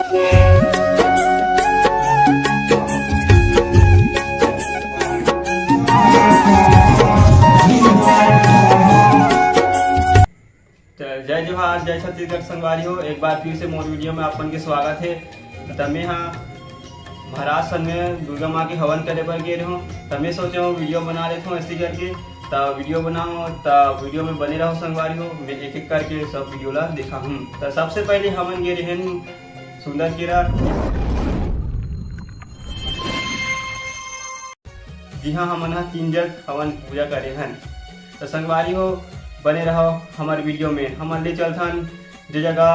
जय जोहार, जय छत्तीसगढ़ संगवारी हो। एक बार फिर से मोर वीडियो में आपन के स्वागत है। तमे हाँ महाराज सन में दुर्गा माँ के हवन करे पर गए रहूँ। तमें सोचे हो वीडियो बना लेता हूँ ऐसी करके, तब वीडियो बनाओ, तब वीडियो में बने रहो संगवारी हो। मैं एक एक करके सब वीडियो ला देखा हूँ। तो सबसे पहले हवन गए रहे सुंदर केरा। जी हाँ, हमन 3 जग हवन पूजा करे हैं। तो संगवारी हो बने रहो हमारे वीडियो में। हम ले चलथन जो जगह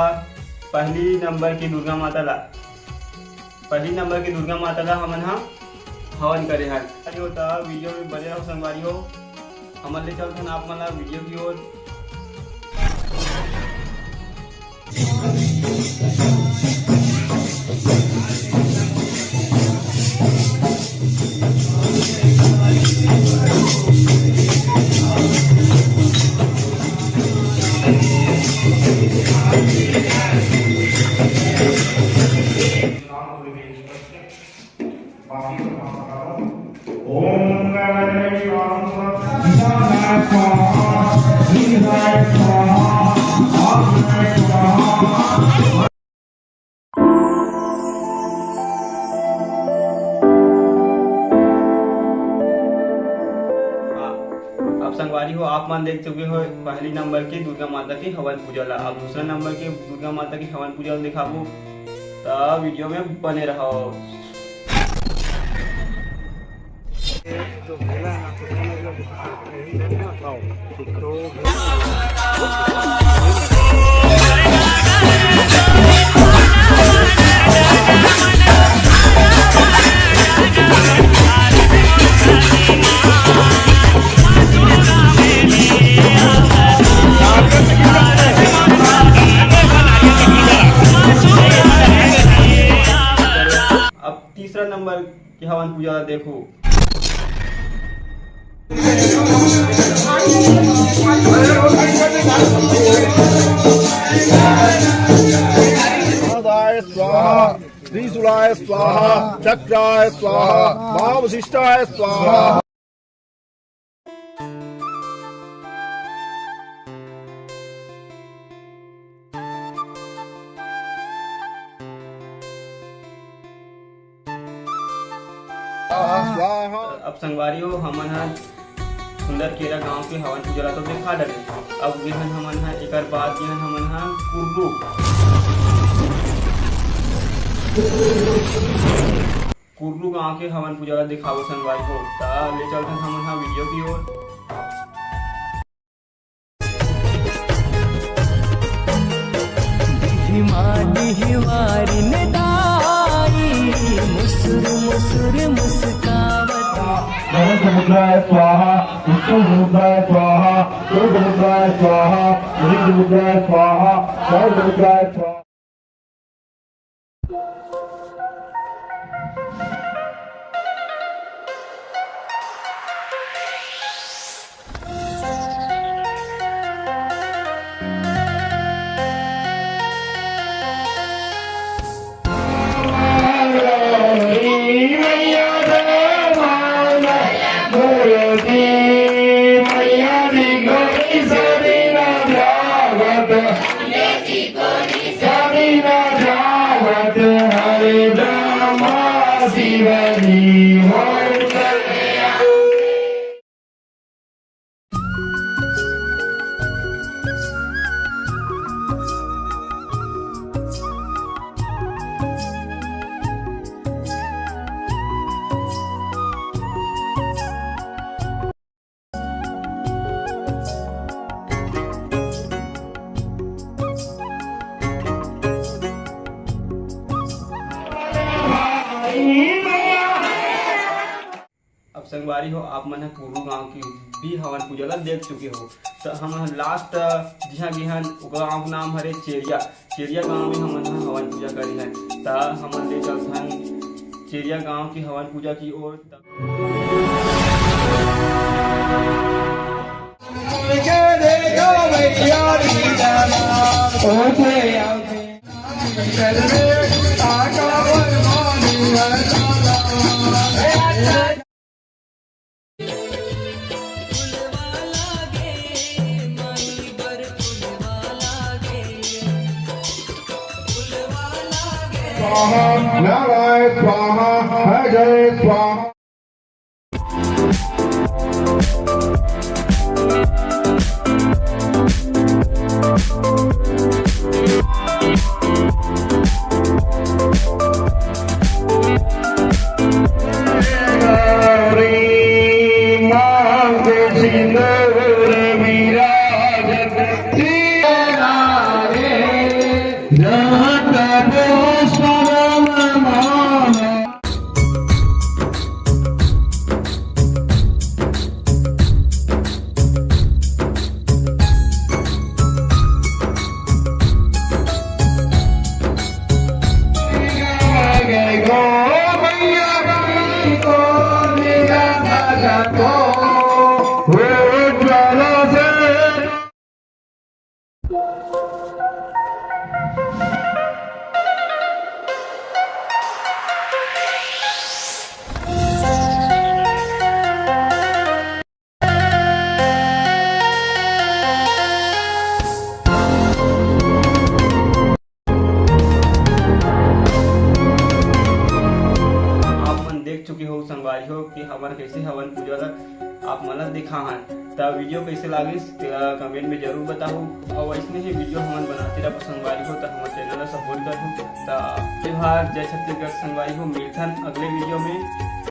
पहली नंबर की दुर्गा माता ला हमन हवन करे हैं। होता वीडियो में बने रहो संगवारी हो। हम ले चलथन आप मन वीडियो की ओर। अब संगवारी हो आप मन देख चुके हो पहली नंबर की दुर्गा माता की हवन पूजा ला। अब दूसरा नंबर की दुर्गा माता की हवन पूजा दिखाबो, तो वीडियो में बने रहो। अब तीसरा नंबर की हवन पूजा देखो। स्वाहा, त्रिशूलाय स्वाहा, चक्राय स्वाहा, महावशिष्ठाय स्वाहा। अब संगवारी हो हमन सुंदर केरा गांव के हवन पूजा तो देखा डरे। अब गेहन हमन एक बाद गेहन हमन कुर्लू गांव के हवन पूजा दिखाओ संगवारी को। ले चलते हमन वीडियो की ओर। समुद्राय स्वाहा, समुद्राय स्वाहा, समुद्राय स्वाहा, समुद्राय स्वाहा, समुद्राय स्वाहा। अब संगवारी हो आप मन कुर्लू गांव की भी हवन पूजा ला देख चुके हो। तो हम लास्ट जिहा गिहन गांव का नाम हरे चेरिया गांव में हमन हवन पूजा करे हैं। तो हमन ले चलथन चेरिया गांव की हवन पूजा की ओर। स्वाहा नारायण स्वाहा अजय स्वाहा। देख चुके हो संगवारी हो कि हमारा कैसे हवन पूजा आप मला दिखा है तो वीडियो कैसे लगी कमेंट में जरूर बताओ और ऐसे ही वीडियो हम बनाते रहो संगवारी हो तो हमारे चैनल सपोर्ट करो तो जय छत्तीसगढ़ संगवारी हो मिलथन अगले वीडियो में।